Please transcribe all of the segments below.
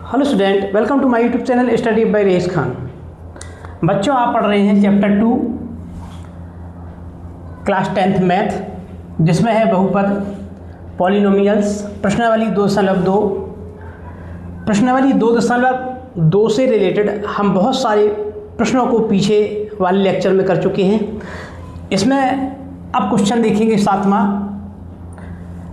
Hello student, welcome to my YouTube channel study by Rais Khan. बच्चों, आप पढ़ रहे हैं चैप्टर 2 क्लास 10th मैथ, जिसमें है बहुपद, पॉलिनोमियल्स, प्रश्नावली 2.2। प्रश्नावली 2.2 से रिलेटेड हम बहुत सारे प्रश्नों को पीछे वाले लेक्चर में कर चुके हैं। इसमें अब क्वेश्चन देखेंगे 7वां।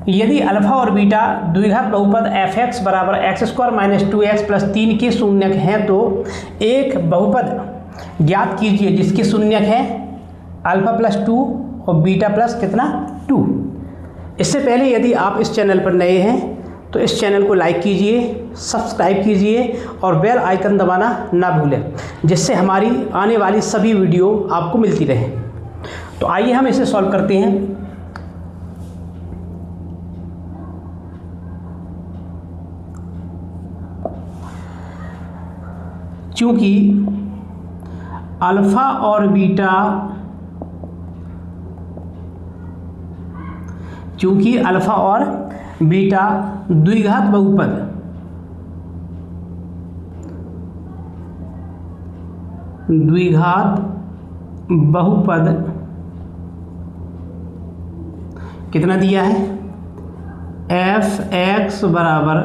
यदि अल्फा और बीटा द्विघात बहुपद f(x) बराबर x² - 2x + 3 के शून्यक हैं तो एक बहुपद ज्ञात कीजिए जिसके शून्यक हैं अल्फा प्लस 2 और बीटा प्लस कितना 2। इससे पहले यदि आप इस चैनल पर नए हैं तो इस चैनल को लाइक कीजिए, सब्सक्राइब कीजिए और बेल आइकन दबाना ना भूलें, जिससे हमारी आने वाली सभी वीडियो आपको मिलती रहे। तो आइए हम इसे सॉल्व करते हैं। चूँकि अल्फ़ा और बीटा द्विघात बहुपद कितना दिया है f(x) बराबर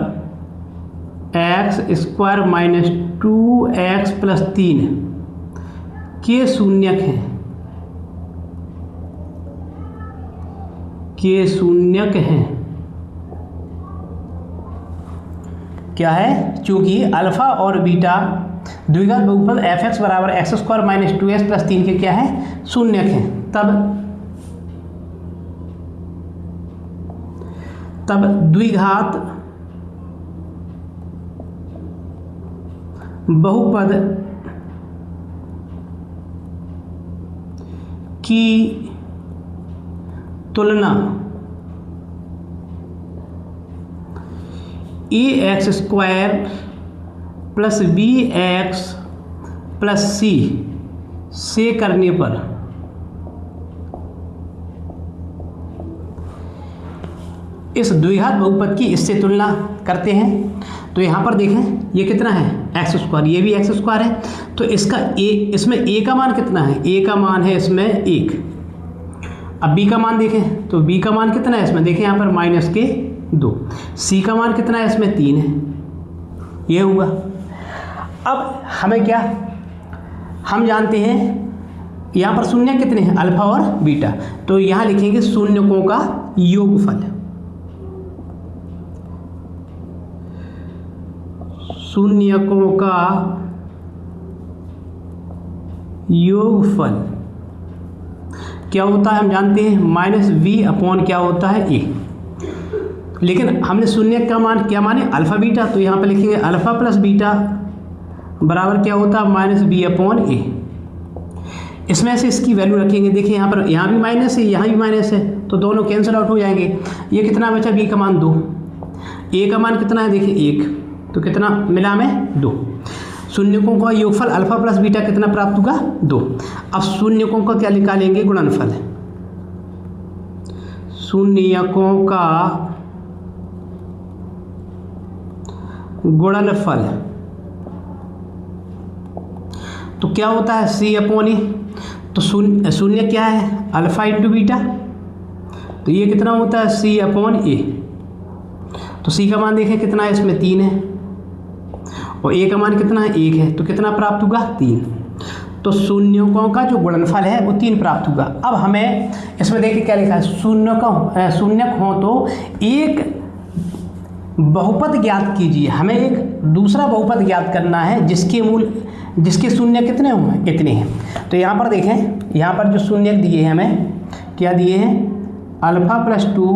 x² - 2x + 3 के शून्यक हैं क्या है? चूंकि अल्फा और बीटा द्विघात बहुपद f(x) बराबर x² - 2x + 3 के क्या है शून्यक हैं, तब द्विघात बहुपद की तुलना ax² + bx + c से करने पर इस द्विघात बहुपद की इससे तुलना करते हैं। तो यहाँ पर देखें ये कितना है x², ये भी x² है, तो इसका इसमें a का मान कितना है? a का मान है इसमें 1। अब b का मान देखें तो b का मान कितना है इसमें, देखें यहाँ पर -2। c का मान कितना है इसमें 3 है। ये हुआ। अब हमें क्या, हम जानते हैं यहाँ पर शून्य कितने हैं अल्फा और बीटा, तो यहाँ लिखेंगे शून्यकों का योगफल। शून्यकों का योगफल क्या होता है हम जानते हैं -v/, क्या होता है a। लेकिन हमने शून्य का मान क्या माने अल्फा बीटा, तो यहाँ पर लिखेंगे अल्फा प्लस बीटा बराबर क्या होता है -v/a। इसमें से इसकी वैल्यू रखेंगे। देखिए यहाँ पर यहाँ भी माइनस है, यहाँ भी माइनस है, तो दोनों कैंसिल आउट हो जाएंगे। ये कितना बचा b का मान 2, a का मान कितना है देखिए 1, तो कितना मिला में 2। शून्यकों का योगफल अल्फा प्लस बीटा कितना प्राप्त होगा 2। अब शून्यकों का क्या निकालेंगे गुणनफल। शून्यकों का गुणनफल तो क्या होता है c/e। तो शून्य क्या है अल्फा × बीटा, तो ये कितना होता है c/a। तो c का मान देखें कितना है इसमें 3 है और a का मान कितना है 1 है, तो कितना प्राप्त होगा 3। तो शून्यकों का जो गुणनफल है वो 3 प्राप्त होगा। अब हमें इसमें देखिए क्या लिखा है, शून्यक हो तो एक बहुपद ज्ञात कीजिए। हमें एक दूसरा बहुपद ज्ञात करना है जिसके शून्य कितने होंगे इतने हैं। तो यहाँ पर देखें, यहाँ पर जो शून्यक दिए हैं हमें क्या दिए हैं अल्फा प्लस 2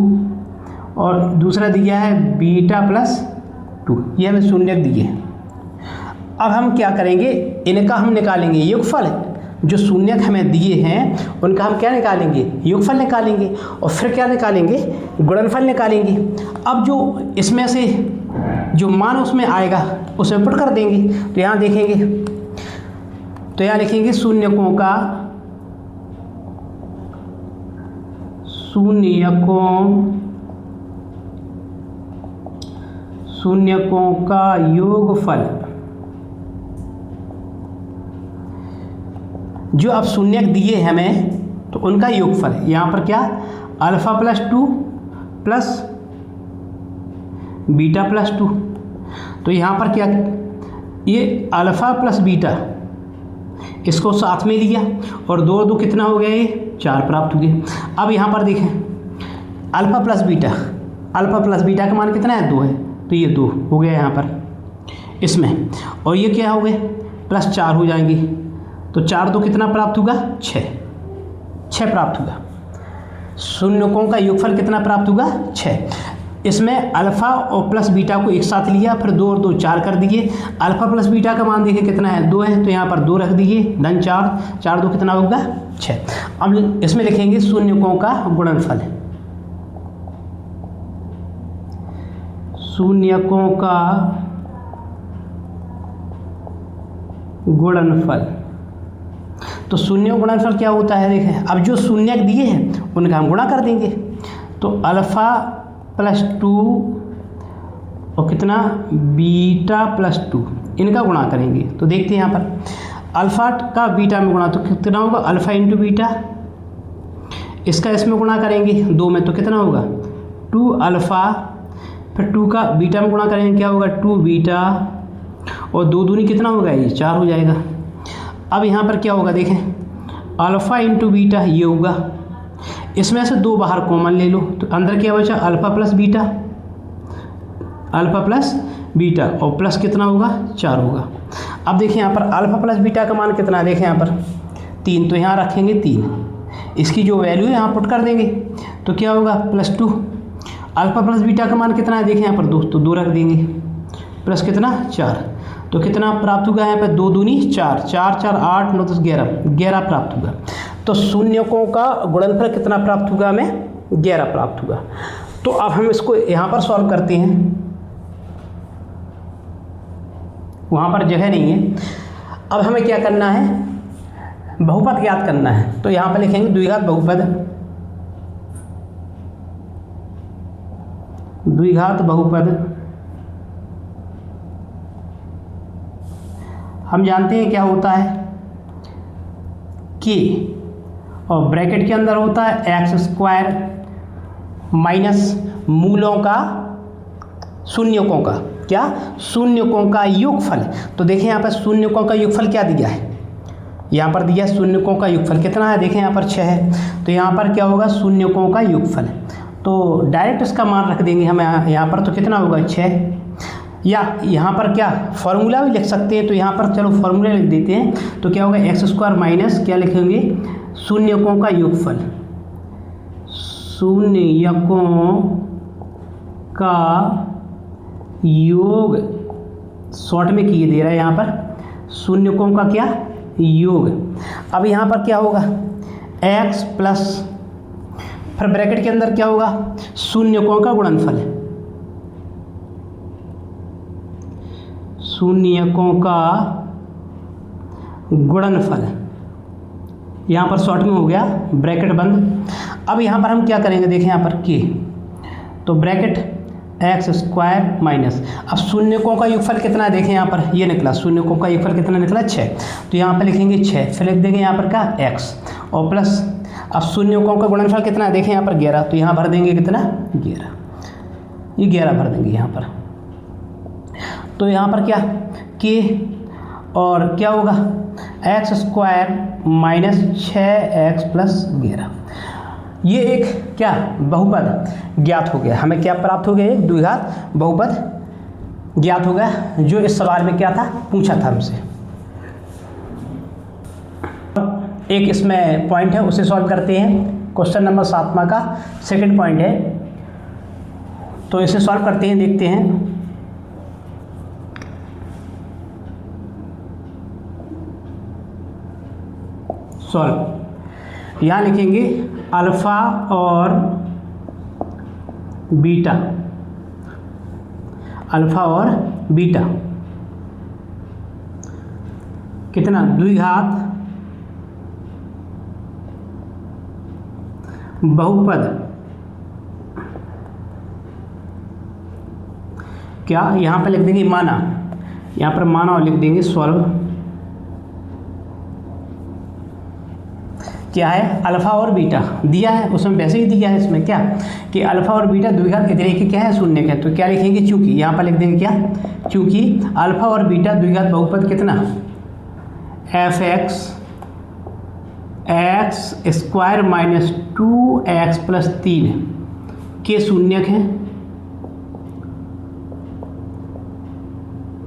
और दूसरा दिया है बीटा प्लस 2, ये हमें शून्यक दिए हैं। अब हम क्या करेंगे, इनका हम निकालेंगे योगफल। जो शून्यक हमें दिए हैं उनका हम क्या निकालेंगे योगफल निकालेंगे, और फिर क्या निकालेंगे गुणनफल निकालेंगे। अब जो इसमें से जो मान उसमें आएगा उसे पुट कर देंगे। तो यहाँ देखेंगे, तो यहाँ लिखेंगे शून्यकों शून्यकों का योगफल, जो अब शून्यक दिए हमें तो उनका योगफल। यहाँ पर क्या, alpha plus 2 plus beta plus 2। तो यहाँ पर क्या, ये अल्फा प्लस बीटा इसको साथ में लिया और 2 और 2 कितना हो गया, ये 4 प्राप्त हो गया। अब यहाँ पर देखें अल्फा प्लस बीटा का मान कितना है, 2 है, तो ये 2 हो गया यहाँ पर इसमें, और ये क्या हो गए प्लस 4 हो जाएंगे, तो 4 2 कितना प्राप्त होगा, 6 प्राप्त होगा। शून्यकों का योगफल कितना प्राप्त होगा, 6। इसमें अल्फ़ा और प्लस बीटा को एक साथ लिया, फिर 2 और 2 4 कर दिए। अल्फ़ा प्लस बीटा का मान देखिए कितना है, 2 है, तो यहाँ पर 2 रख दिए, धन 4 2 कितना होगा, 6। अब इसमें लिखेंगे शून्यकों का गुणनफल, शून्यकों का गुणनफल। तो शून्य गुणनफल क्या होता है, देखें अब जो शून्यक दिए हैं उनका हम गुणा कर देंगे, तो अल्फ़ा प्लस 2 और कितना बीटा प्लस 2 इनका गुणा करेंगे। तो देखते हैं यहाँ पर अल्फ़ा का बीटा में गुणा तो कितना होगा, अल्फ़ा इंटू बीटा, इसका इसमें गुणा करेंगे 2 में तो कितना होगा 2 अल्फ़ा, फिर 2 का बीटा में गुणा करेंगे क्या होगा 2 बीटा, और 2 दूनी कितना होगा, ये 4 हो जाएगा। अब यहाँ पर क्या होगा, देखें अल्फ़ा इंटू बीटा ये होगा, इसमें से 2 बाहर कॉमन ले लो, तो अंदर क्या बचा अल्फ़ा प्लस बीटा और प्लस कितना होगा 4 होगा। अब देखिए यहाँ पर अल्फ़ा प्लस बीटा का मान कितना है, देखें यहाँ पर 3, तो यहाँ रखेंगे 3, इसकी जो वैल्यू है यहाँ पुट कर देंगे, तो क्या होगा +2। अल्फ़ा प्लस बीटा का मान कितना है, देखें यहाँ पर 2, तो 2 रख देंगे, प्लस कितना 4, तो कितना प्राप्त होगा यहाँ पर 2 दूनी 4, 4 4 8 9 10 11 प्राप्त होगा। तो शून्यकों का गुणनफल कितना प्राप्त होगा, हमें 11 प्राप्त होगा। तो अब हम इसको यहाँ पर सॉल्व करते हैं, वहाँ पर जगह नहीं है। अब हमें क्या करना है, बहुपद ज्ञात करना है, तो यहाँ पर लिखेंगे द्विघात बहुपद। हम जानते हैं क्या होता है कि, और ब्रैकेट के अंदर होता है x² माइनस मूलों का शून्यकों का क्या, शून्यकों का योगफल। तो देखें यहाँ पर शून्यकों का योगफल क्या दिया है, यहाँ पर दिया शून्यकों का योगफल कितना है, देखें यहाँ पर 6 है, तो यहाँ पर क्या होगा शून्यकों का योगफल, तो डायरेक्ट इसका मान रख देंगे हम यहाँ पर, तो कितना होगा 6, या यहाँ पर क्या फॉर्मूला भी लिख सकते हैं, तो यहाँ पर चलो फॉर्मूला लिख देते हैं, तो क्या होगा x² माइनस क्या लिखेंगे शून्यकों का योगफल, शून्यकों का योग, शॉर्ट में किए दे रहा है यहाँ पर शून्यकों का क्या योग। अब यहाँ पर क्या होगा x प्लस, फिर ब्रैकेट के अंदर क्या होगा शून्यकों का गुणनफल, शून्यकों का गुणनफल, यहाँ पर शॉर्ट में हो गया ब्रैकेट बंद। अब यहाँ पर हम क्या करेंगे, देखें यहाँ पर k, तो ब्रैकेट x² माइनस, अब शून्यकों का योगफल कितना है, देखें यहाँ पर ये निकला शून्यकों का योगफल कितना निकला 6, तो यहाँ पर लिखेंगे 6, फिर लिख देंगे यहाँ पर क्या x और प्लस, अब शून्यकों का गुणनफल कितना है, देखें यहाँ पर 11, तो यहाँ भर देंगे कितना 11, ये 11 भर देंगे यहाँ पर, तो यहाँ पर क्या k और क्या होगा x² माइनस 6x प्लस 11, ये एक क्या बहुपद ज्ञात हो गया। हमें क्या प्राप्त हो गया, एक द्विघात बहुपद ज्ञात हो गया, जो इस सवाल में क्या था पूछा था हमसे। एक इसमें पॉइंट है उसे सॉल्व करते हैं, क्वेश्चन नंबर 7वां का सेकंड पॉइंट है, तो इसे सॉल्व करते हैं, देखते हैं। सॉल्व, यहाँ लिखेंगे अल्फ़ा और बीटा, अल्फ़ा और बीटा कितना द्विघात बहुपद क्या यहाँ पर लिख देंगे माना, यहाँ पर माना और लिख देंगे सॉल्व। क्या है अल्फा और बीटा दिया है, उसमें वैसे ही दिया है इसमें क्या कि अल्फा और बीटा द्विघात इतने के क्या है शून्य का। तो क्या लिखेंगे चूंकि, यहाँ पर लिख देंगे क्या चूंकि अल्फा और बीटा द्विघात बहुपद कितना F x square minus 2x plus 3 के शून्यक हैं,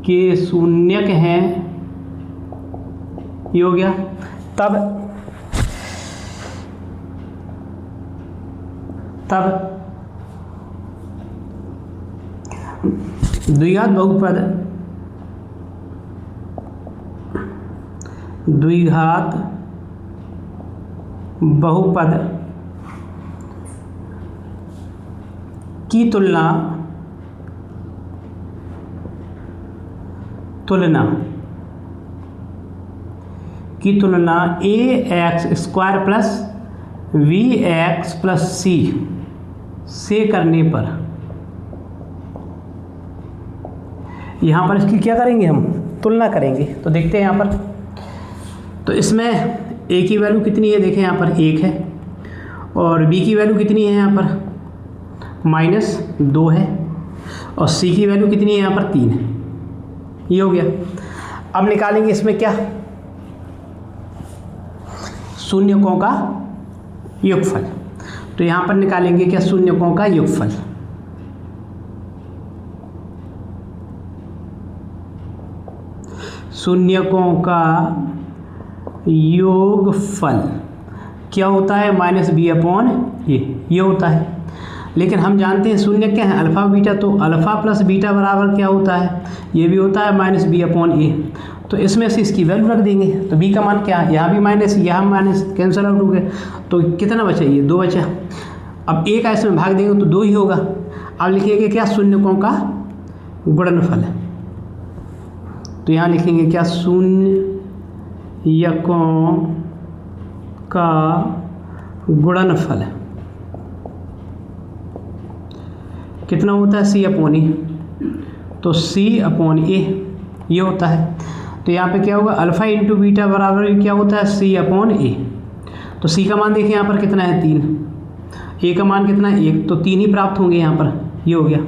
के शून्यक हैं, ये हो गया। तब द्विघात बहुपद की तुलना A X square plus B X plus C से करने पर, यहाँ पर इसकी क्या करेंगे हम तुलना करेंगे। तो देखते हैं यहाँ पर, तो इसमें ए की वैल्यू कितनी है देखें यहाँ पर 1 है और बी की वैल्यू कितनी है यहाँ पर -2 है और सी की वैल्यू कितनी है यहाँ पर 3 है। ये हो गया। अब निकालेंगे इसमें क्या शून्यकों का योगफल। तो यहाँ पर निकालेंगे क्या शून्यकों का योगफल। शून्यकों का योगफल क्या होता है -b/a, ये होता है। लेकिन हम जानते हैं शून्य क्या है अल्फ़ा बीटा, तो अल्फ़ा प्लस बीटा बराबर क्या होता है ये भी होता है -b/a। तो इसमें से इसकी वैल्यू रख देंगे। तो b का मान क्या है, यहाँ भी माइनस यहाँ माइनस कैंसिल आउट हो गया। तो कितना बचा, ये 2 बचा। अब 1 का इसमें भाग देंगे तो 2 ही होगा। अब लिखेंगे क्या शून्यकों का गुणनफल। तो यहाँ लिखेंगे क्या शून्यकों का गुणनफल कितना होता है c/a। तो c/a ये होता है। तो यहाँ पे क्या होगा अल्फ़ा इंटू बीटा बराबर क्या होता है c/a। तो c का मान देखिए यहाँ पर कितना है 3, a का मान कितना है 1, तो 3 ही प्राप्त होंगे यहाँ पर। ये हो गया।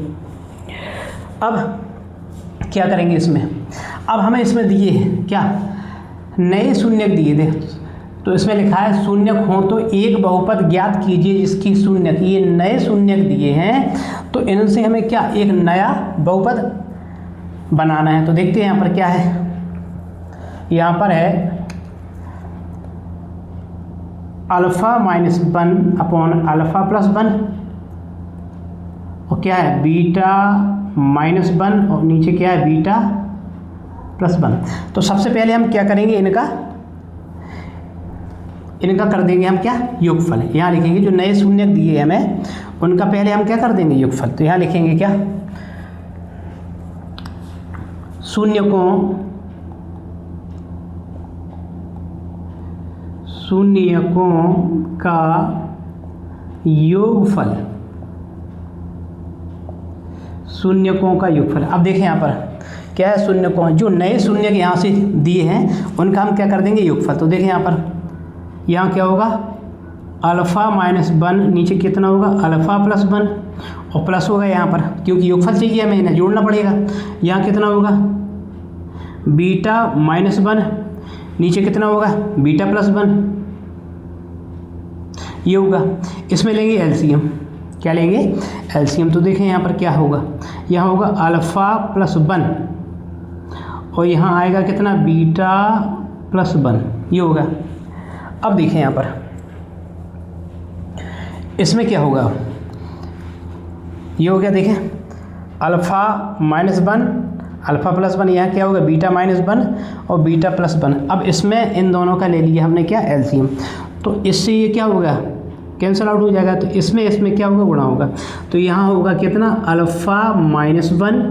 अब क्या करेंगे इसमें, अब हमें इसमें दिए हैं क्या नए शून्यक दिए थे। तो इसमें लिखा है शून्यक हो तो एक बहुपद ज्ञात कीजिए जिसकी शून्यक, ये नए शून्यक दिए हैं। तो इनसे हमें क्या एक नया बहुपद बनाना है। तो देखते हैं यहाँ पर क्या है, यहाँ पर है α-1/α+1 और क्या है β-1 और नीचे क्या है β+1। तो सबसे पहले हम क्या करेंगे इनका कर देंगे हम क्या योगफल। यहाँ लिखेंगे जो नए शून्यक दिए हमें उनका पहले हम क्या कर देंगे योगफल। तो यहाँ लिखेंगे क्या शून्यकों का योगफल, शून्यकों का योगफल। अब देखें यहाँ पर क्या है शून्यकों, जो नए शून्यक यहाँ से दिए हैं उनका हम क्या कर देंगे योगफल। तो देखें यहाँ पर, यहाँ क्या होगा α-1 नीचे कितना होगा α+1 और प्लस होगा यहाँ पर, क्योंकि योगफल चाहिए हमें इन्हें जोड़ना पड़ेगा। यहाँ कितना होगा β-1 नीचे कितना होगा β+1, ये होगा। इसमें लेंगे एलसीएम। क्या लेंगे एलसीएम। तो देखें यहाँ पर क्या होगा, यहाँ होगा α+1 और यहाँ आएगा कितना β+1, ये होगा। अब देखें यहाँ पर इसमें क्या होगा, ये हो गया। देखें α-1 यहाँ क्या होगा β-1 और β+1। अब इसमें इन दोनों का ले लिया हमने क्या एलसीएम। तो इससे ये क्या होगा कैंसिल आउट हो जाएगा। तो इसमें क्या होगा गुणा होगा। तो यहाँ होगा कितना α-1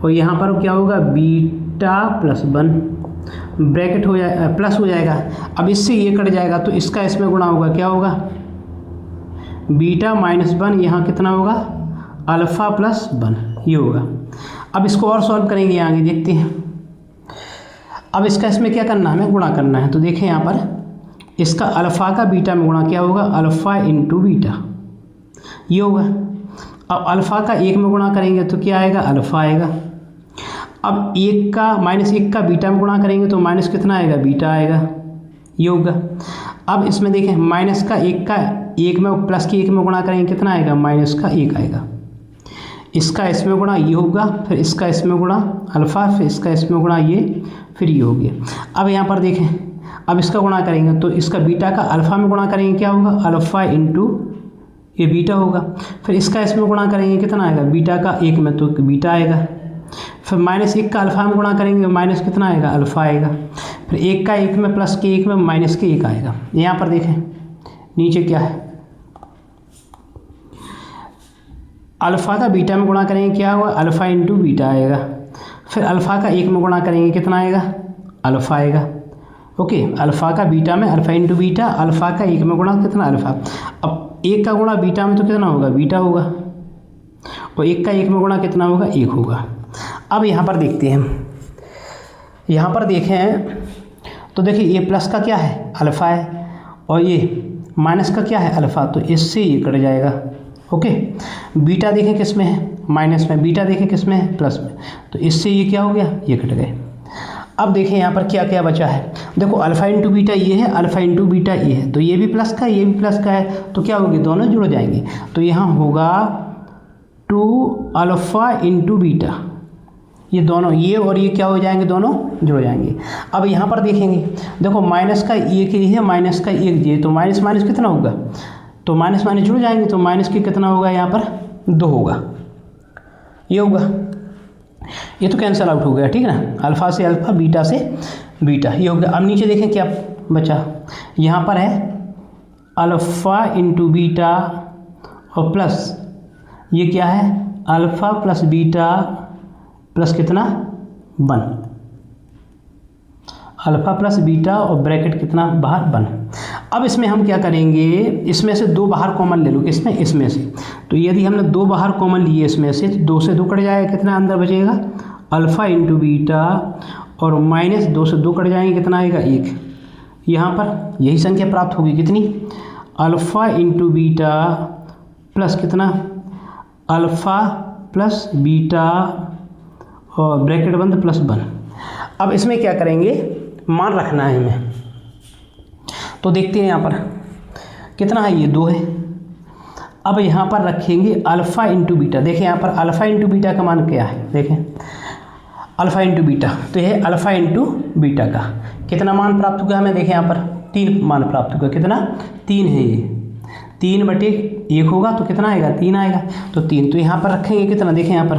और यहाँ पर क्या होगा β+1 ब्रैकेट हो जाए प्लस हो जाएगा। अब इससे ये कट जाएगा तो इसका इसमें गुणा होगा, क्या होगा β-1 यहाँ कितना होगा α+1, ये होगा। अब इसको और सॉल्व करेंगे आगे, देखते हैं। अब इसका इसमें क्या करना है, हमें गुणा करना है। तो देखें यहाँ पर इसका अल्फ़ा का बीटा में गुणा क्या होगा, अल्फ़ा इंटू बीटा ये होगा। अब अल्फ़ा का 1 में गुणा करेंगे तो क्या आएगा, अल्फ़ा आएगा। अब 1 का -1 का बीटा में गुणा करेंगे तो माइनस कितना आएगा, बीटा आएगा, ये होगा। अब इसमें देखें माइनस का 1 में प्लस के 1 में गुणा करेंगे कितना आएगा, माइनस का 1 आएगा। इसका इसमें गुणा ये होगा, फिर इसका इसमें गुणा अल्फ़ा, फिर इसका इसमें गुणा ये, फिर ये हो गया। अब यहाँ पर देखें, अब इसका गुणा करेंगे तो इसका बीटा का अल्फ़ा में गुणा करेंगे क्या होगा, अल्फ़ा इंटू ये बीटा होगा। फिर इसका इसमें गुणा करेंगे कितना आएगा, बीटा का 1 में तो बीटा आएगा। फिर -1 का अल्फ़ा में गुणा करेंगे माइनस कितना आएगा, अल्फ़ा आएगा। फिर 1 का 1 में प्लस के 1 में माइनस के 1 आएगा। यहाँ पर देखें नीचे क्या है, अल्फ़ा का बीटा में गुणा करेंगे क्या होगा, अल्फ़ा इंटू बीटा आएगा। फिर अल्फ़ा का 1 में गुणा करेंगे कितना आएगा, अल्फ़ा आएगा। ओके, अल्फ़ा का बीटा में अल्फ़ा इंटू बीटा, अल्फ़ा का 1 में गुणा कितना, अल्फ़ा। अब 1 का गुणा बीटा में तो कितना होगा, बीटा होगा, और 1 का 1 में गुणा कितना होगा, 1 होगा। अब यहाँ पर देखते हैं, यहाँ पर देखें तो देखिए ये प्लस का क्या है, अल्फ़ा है, और ये माइनस का क्या है, अल्फ़ा, तो इससे ये कट जाएगा। ओके, बीटा देखें किस में है, माइनस में, बीटा देखें किस में है, प्लस में, तो इससे ये क्या हो गया, ये कट गए। अब देखें यहाँ पर क्या क्या बचा है, देखो अल्फ़ा इंटू बीटा ये है, अल्फ़ा इंटू बीटा ये है, तो ये भी प्लस का है, ये भी प्लस का है, तो क्या होगी, दोनों जुड़ जाएंगे। तो यहाँ होगा 2 अल्फ़ा इंटू बीटा, ये दोनों, ये और ये क्या हो जाएंगे, दोनों जुड़ जाएंगे। अब यहाँ पर देखेंगे, देखो माइनस का 1 ये है, माइनस का 1 ये, तो माइनस माइनस कितना होगा, तो माइनस माइनस जुड़ जाएंगे, तो माइनस की कितना होगा, यहाँ पर 2 होगा, ये होगा, ये तो कैंसिल आउट हो गया, ठीक है ना, अल्फ़ा से अल्फ़ा, बीटा से बीटा, ये हो गया। अब नीचे देखें क्या बचा, यहाँ पर है अल्फ़ा इंटू बीटा और प्लस ये क्या है, अल्फ़ा प्लस बीटा प्लस कितना 1, अल्फ़ा प्लस बीटा और ब्रैकेट कितना बाहर 1। अब इसमें हम क्या करेंगे, इसमें से 2 बाहर कॉमन ले लो, किसमें, इसमें से। तो यदि हमने 2 बाहर कॉमन लिए इसमें से, 2 से 2 कट जाएगा, कितना अंदर बचेगा, अल्फ़ा इंटू बीटा, और माइनस 2 से 2 कट जाएंगे, कितना आएगा 1। यहाँ पर यही संख्या प्राप्त होगी, कितनी, अल्फ़ा इंटू बीटा प्लस कितना, अल्फ़ा प्लस बीटा और ब्रैकेट बंद प्लस 1। अब इसमें क्या करेंगे, मान रखना है हमें, तो देखते हैं यहाँ पर कितना है, ये 2 है। अब यहाँ पर रखेंगे अल्फ़ा इंटू बीटा, देखें यहाँ पर अल्फ़ा इंटू बीटा का मान क्या है, देखें अल्फ़ा इंटू बीटा, तो यह अल्फ़ा इंटू बीटा का कितना मान प्राप्त हुआ हमें, देखें यहाँ पर 3 मान प्राप्त हुआ, कितना 3 है, ये 3/1 होगा, तो कितना आएगा, 3 आएगा, तो 3, तो यहाँ पर रखेंगे कितना, देखें यहाँ पर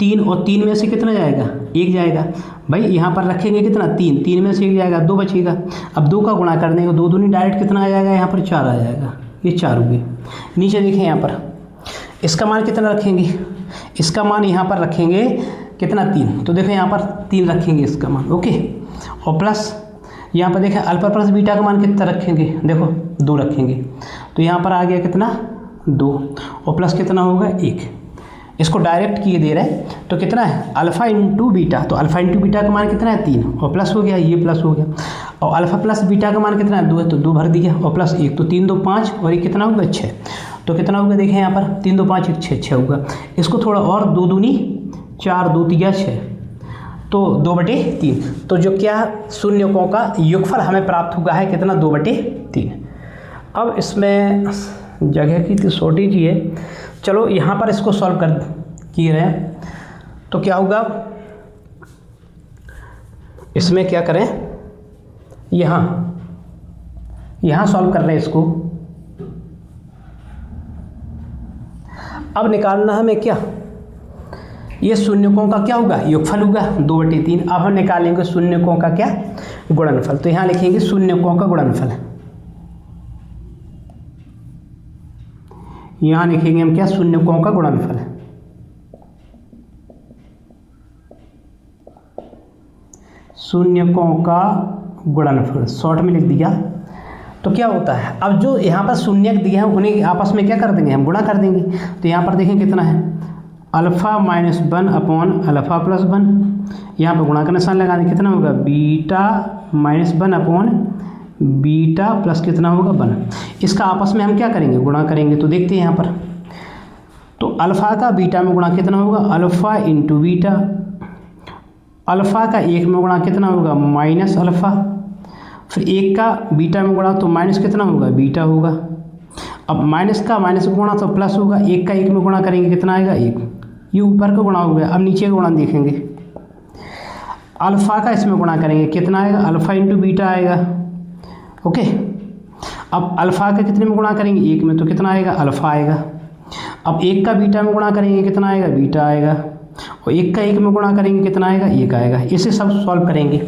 3, और 3 में से कितना जाएगा, 1 जाएगा, भाई यहाँ पर रखेंगे कितना, 3, 3 में से 1 जाएगा, 2 बचेगा। अब 2 का गुणा कर देंगे, 2 दूनी डायरेक्ट कितना आ जाएगा, यहाँ पर 4 आ जाएगा, ये 4 हुए। नीचे देखें यहाँ पर इसका मान कितना रखेंगे, इसका मान यहाँ पर रखेंगे कितना, 3, तो देखें यहाँ पर 3 रखेंगे इसका मान, ओके, और प्लस यहाँ पर देखें अल्फ़ा प्लस बीटा का मान कितना रखेंगे, देखो 2 रखेंगे, तो यहाँ पर आ गया कितना 2, और प्लस कितना होगा 1। इसको डायरेक्ट किए दे रहे हैं, तो कितना है, अल्फ़ा इंटू बीटा, तो अल्फ़ा इंटू बीटा का मान कितना है 3, और प्लस हो गया, ये प्लस हो गया, और अल्फ़ा प्लस बीटा का मान कितना है 2 है, तो 2 भर दिया, और प्लस 1, तो 3 2 5, और ये कितना होगा 6, तो कितना होगा, देखें यहाँ पर 3 2 5 1 6 होगा। इसको थोड़ा और 2 दूनी 4, 2 3 6, तो 2/3, तो जो क्या शून्यकों का योगफल हमें प्राप्त हुआ है कितना, 2/3। अब इसमें जगह की तो शॉर्टेज ही है, चलो यहाँ पर इसको सॉल्व कर किए रहे हैं, तो क्या होगा, इसमें क्या करें, यहाँ सॉल्व कर रहे हैं इसको। अब निकालना हमें क्या, ये शून्यकों का क्या होगा, योगफल होगा 2/3। अब हम निकालेंगे शून्यकों का क्या, गुणनफल, तो यहाँ लिखेंगे शून्यकों का गुणनफल, यहाँ लिखेंगे हम क्या, शून्यकों का गुणनफल, शून्यकों का गुणनफल शॉर्ट में लिख दिया। तो क्या होता है, अब जो यहाँ पर शून्यक दिए हैं उन्हें आपस में क्या कर देंगे, हम गुणा कर देंगे। तो यहाँ पर देखें कितना है, alpha minus 1 upon alpha plus 1। यहाँ पर गुणा का निशान लगा दें, कितना होगा beta minus 1 upon beta plus कितना होगा 1। इसका आपस में हम क्या करेंगे, गुणा करेंगे। तो देखते हैं यहाँ पर, तो अल्फ़ा का बीटा में गुणा कितना होगा, अल्फ़ा इंटू बीटा। अल्फ़ा का 1 में गुणा कितना होगा, माइनस अल्फ़ा। फिर 1 का बीटा में गुणा तो माइनस कितना होगा, बीटा होगा। अब माइनस का माइनस में गुणा तो प्लस होगा। 1 का 1 में गुणा करेंगे कितना आएगा, 1। ये ऊपर का गुणा हो गया। अब नीचे का गुणा देखेंगे, अल्फ़ा का इसमें गुणा करेंगे कितना आएगा, अल्फ़ा इंटू बीटा आएगा। ओके, अब अल्फ़ा का कितने में गुणा करेंगे, 1 में, तो कितना आएगा, अल्फ़ा आएगा। अब 1 का बीटा में गुणा करेंगे कितना आएगा, बीटा आएगा। और 1 का 1 में गुणा करेंगे कितना आएगा, 1 आएगा। इसे सब सॉल्व करेंगे।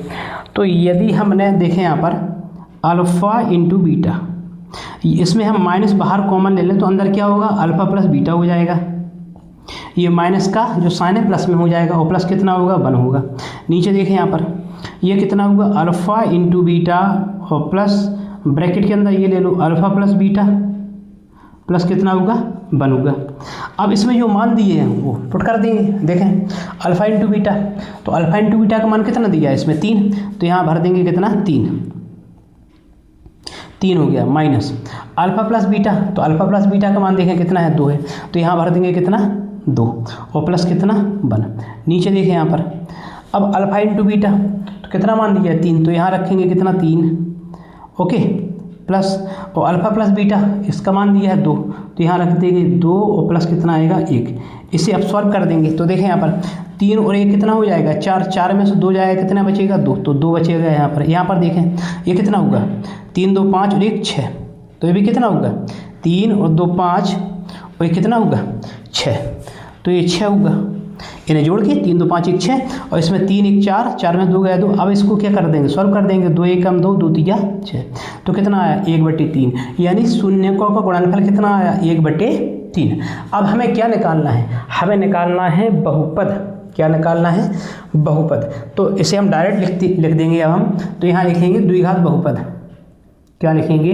तो यदि हमने देखें यहाँ पर अल्फ़ा इंटू बीटा, इसमें हम माइनस बाहर कॉमन ले लें तो अंदर क्या होगा, अल्फ़ा प्लस बीटा हो जाएगा। ये माइनस का जो साइन है प्लस में हो जाएगा और प्लस कितना होगा, 1 होगा। नीचे देखें यहाँ पर ये कितना होगा, अल्फ़ा इंटू बीटा और प्लस ब्रैकेट के अंदर ये ले लो अल्फ़ा प्लस बीटा प्लस कितना होगा, 1 होगा। अब इसमें जो मान दिए हैं वो पुट कर देंगे। देखें अल्फ़ा इंटू बीटा, तो अल्फ़ा इंटू बीटा का मान कितना दिया है इसमें, 3। तो यहाँ भर देंगे कितना, 3 हो गया। माइनस अल्फ़ा प्लस बीटा, तो अल्फ़ा प्लस बीटा का मान देखें कितना है, 2 है। तो यहाँ भर देंगे कितना, 2 और प्लस कितना, 1। नीचे देखें यहाँ पर अब अल्फ़ा इंटू बीटा, तो कितना मान दिया है, 3। तो यहाँ रखेंगे कितना, 3। ओके, प्लस और अल्फ़ा प्लस बीटा इसका मान दिया है 2। तो यहाँ रख देंगे 2 और प्लस कितना आएगा, 1। इसे अब सॉल्व कर देंगे। तो देखें यहाँ पर 3 और 1 कितना हो जाएगा, 4। 4 में से 2 जाएगा, कितना बचेगा, 2। तो 2 बचेगा यहाँ पर। यहाँ पर देखें ये कितना होगा, 3 2 5 और 1 6। तो ये भी कितना होगा, 3 और 2 5 और ये कितना होगा, 6। तो ये 6 होगा। इन्हें जोड़ के 3 2 5 1 6 और इसमें 3 1 4, 4 में 2 गया 2। अब इसको क्या कर देंगे, सॉल्व कर देंगे। 2 1 2, 2 3 6। तो कितना आया, 1/3। यानी शून्यकों का गुणनफल कितना आया, 1/3। अब हमें क्या निकालना है, हमें निकालना है बहुपद। क्या निकालना है, बहुपद। तो इसे हम डायरेक्ट लिख देंगे। अब हम तो यहाँ लिखेंगे द्विघात बहुपद। क्या लिखेंगे,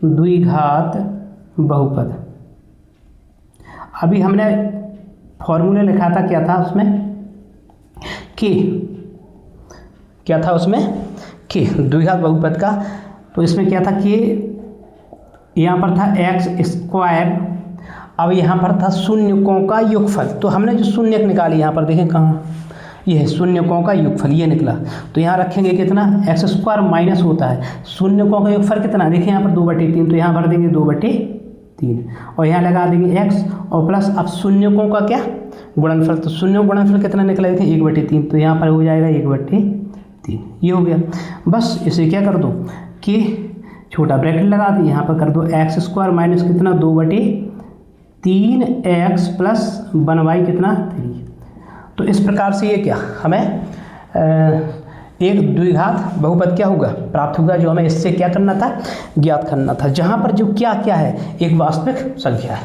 द्विघात बहुपद। अभी हमने फॉर्मूला लिखा था, क्या था उसमें, कि क्या था उसमें, कि द्विघात बहुपद का। तो इसमें क्या था कि यहाँ पर था x², अब यहाँ पर था शून्यकों का योगफल। तो हमने जो शून्यक निकाली यहाँ पर देखें कहाँ, ये है शून्यकों का योगफल, ये निकला। तो यहाँ रखेंगे कितना, x² माइनस होता है शून्यकों का योगफल कितना, देखिए यहाँ पर 2/3। तो यहाँ भर देंगे 2/3 और यहाँ लगा देंगे x और प्लस। अब शून्यकों का क्या, गुणनफल। तो शून्य गुणनफल कितना निकला, देखें 1/3। तो यहाँ पर हो जाएगा 1/3। ये हो गया। बस इसे क्या कर दो कि छोटा ब्रैकेट लगा दी, यहाँ पर कर दो x² माइनस कितना, 2/3x प्लस 1y कितना, 3। तो इस प्रकार से ये क्या हमें एक द्विघात बहुपद क्या होगा, प्राप्त होगा, जो हमें इससे क्या करना था, ज्ञात करना था। जहाँ पर जो क्या क्या है, एक वास्तविक संख्या है।